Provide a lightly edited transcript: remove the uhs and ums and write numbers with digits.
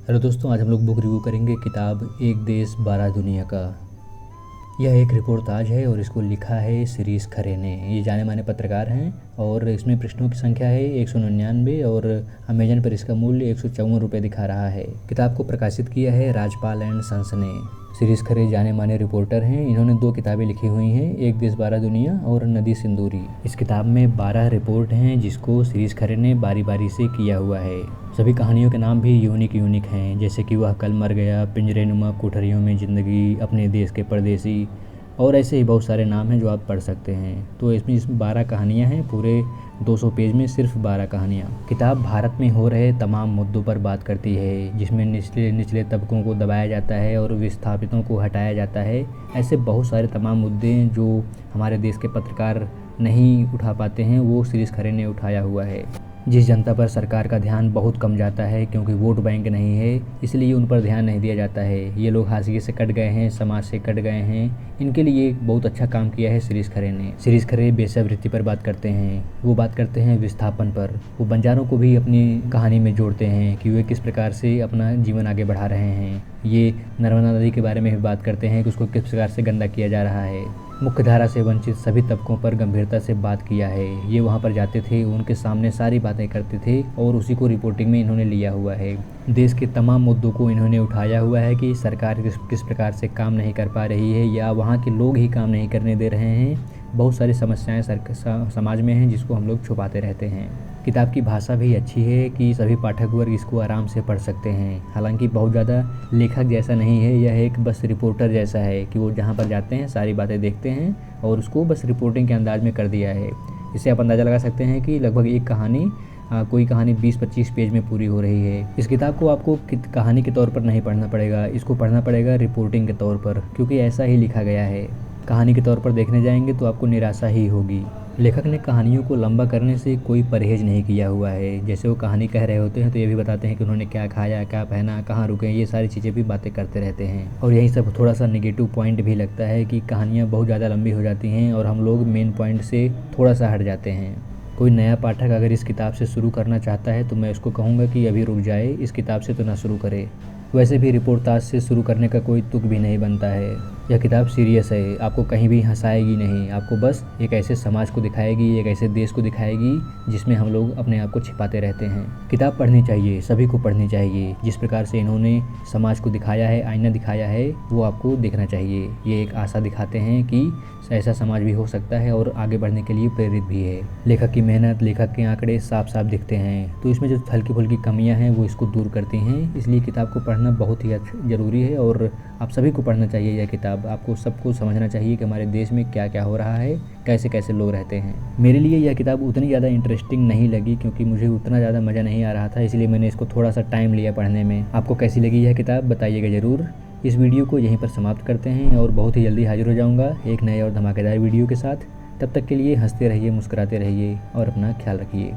Hello दोस्तों, आज हम लोग बुक रिव्यू करेंगे किताब एक देश 12 दुनिया का। यह एक रिपोर्टाज है और इसको लिखा है शिरीष खरे ने। ये जाने माने पत्रकार हैं और इसमें पृष्ठों की संख्या है 199 और अमेजन पर इसका मूल्य 154 रुपये दिखा रहा है। किताब को प्रकाशित किया है राजपाल एंड सन्स ने। शिरीष खरे जाने माने रिपोर्टर हैं। इन्होंने 2 किताबें लिखी हुई हैं, एक देश 12 दुनिया और नदी सिंदूरी। इस किताब में 12 रिपोर्ट हैं जिसको शिरीष खरे ने बारी बारी से किया हुआ है। सभी कहानियों के नाम भी यूनिक हैं, जैसे कि वह कल मर गया, पिंजरेनुमा कोठरियों में ज़िंदगी, अपने देश के परदेसी और ऐसे ही बहुत सारे नाम हैं जो आप पढ़ सकते हैं। तो इसमें 12 कहानियाँ हैं, पूरे 200 पेज में सिर्फ 12 कहानियाँ। किताब भारत में हो रहे तमाम मुद्दों पर बात करती है, जिसमें निचले तबकों को दबाया जाता है और विस्थापितों को हटाया जाता है। ऐसे बहुत सारे तमाम मुद्दे जो हमारे देश के पत्रकार नहीं उठा पाते हैं, वो शिरीष खरे ने उठाया हुआ है। जिस जनता पर सरकार का ध्यान बहुत कम जाता है क्योंकि वोट बैंक नहीं है, इसलिए उन पर ध्यान नहीं दिया जाता है। ये लोग हाशिए से कट गए हैं, समाज से कट गए हैं, इनके लिए बहुत अच्छा काम किया है शिरीष खरे ने। शिरीष खरे वेश्यावृत्ति पर बात करते हैं, वो बात करते हैं विस्थापन पर। वो बंजारों को भी अपनी कहानी में जोड़ते हैं कि वे किस प्रकार से अपना जीवन आगे बढ़ा रहे हैं। ये नर्मदा नदी के बारे में भी बात करते हैं कि उसको किस प्रकार से गंदा किया जा रहा है। मुख्यधारा से वंचित सभी तबकों पर गंभीरता से बात किया है। ये वहाँ पर जाते थे, उनके सामने सारी बातें करते थे और उसी को रिपोर्टिंग में इन्होंने लिया हुआ है। देश के तमाम मुद्दों को इन्होंने उठाया हुआ है कि सरकार किस प्रकार से काम नहीं कर पा रही है या वहाँ के लोग ही काम नहीं करने दे रहे हैं। बहुत सारी समस्याएं समाज में हैं जिसको हम लोग छुपाते रहते हैं। किताब की भाषा भी अच्छी है कि सभी पाठक वर्ग इसको आराम से पढ़ सकते हैं। हालांकि बहुत ज़्यादा लेखक जैसा नहीं है, यह एक बस रिपोर्टर जैसा है कि वो जहाँ पर जाते हैं सारी बातें देखते हैं और उसको बस रिपोर्टिंग के अंदाज में कर दिया है। इससे आप अंदाज़ा लगा सकते हैं कि लगभग एक कहानी कोई कहानी 20-25 पेज में पूरी हो रही है। इस किताब को आपको कहानी के तौर पर नहीं पढ़ना पड़ेगा, इसको पढ़ना पड़ेगा रिपोर्टिंग के तौर पर, क्योंकि ऐसा ही लिखा गया है। कहानी के तौर पर देखने जाएंगे तो आपको निराशा ही होगी। लेखक ने कहानियों को लंबा करने से कोई परहेज नहीं किया हुआ है। जैसे वो कहानी कह रहे होते हैं तो ये भी बताते हैं कि उन्होंने क्या खाया, क्या पहना, कहाँ रुके, ये सारी चीज़ें भी बातें करते रहते हैं। और यही सब थोड़ा सा नेगेटिव पॉइंट भी लगता है कि कहानियाँ बहुत ज़्यादा लंबी हो जाती हैं और हम लोग मेन पॉइंट से थोड़ा सा हट जाते हैं। कोई नया पाठक अगर इस किताब से शुरू करना चाहता है तो मैं उसको कहूँगा कि अभी रुक जाए, इस किताब से तो ना शुरू करे। वैसे भी रिपोर्टाज से शुरू करने का कोई तुक भी नहीं बनता है। यह किताब सीरियस है, आपको कहीं भी हंसाएगी नहीं, आपको बस एक ऐसे समाज को दिखाएगी, एक ऐसे देश को दिखाएगी जिसमें हम लोग अपने आप को छिपाते रहते हैं। किताब पढ़नी चाहिए, सभी को पढ़नी चाहिए। जिस प्रकार से इन्होंने समाज को दिखाया है, आईना दिखाया है, वो आपको देखना चाहिए। ये एक आशा दिखाते हैं कि ऐसा समाज भी हो सकता है और आगे बढ़ने के लिए प्रेरित भी है। लेखक की मेहनत, लेखक के आंकड़े साफ साफ दिखते हैं, तो इसमें जो हल्की फुल्की कमियां हैं वो इसको दूर करती हैं। इसलिए किताब को पढ़ना बहुत ही ज़रूरी है और आप सभी को पढ़ना चाहिए। यह किताब आपको सबको समझना चाहिए कि हमारे देश में क्या क्या हो रहा है, कैसे कैसे लोग रहते हैं। मेरे लिए यह किताब उतनी ज़्यादा इंटरेस्टिंग नहीं लगी क्योंकि मुझे उतना ज़्यादा मज़ा नहीं आ रहा था, इसलिए मैंने इसको थोड़ा सा टाइम लिया पढ़ने में। आपको कैसी लगी यह किताब बताइएगा ज़रूर। इस वीडियो को यहीं पर समाप्त करते हैं और बहुत ही जल्दी हाजिर हो जाऊंगा एक नए और धमाकेदार वीडियो के साथ। तब तक के लिए हंसते रहिए, मुस्कुराते रहिए और अपना ख्याल रखिए।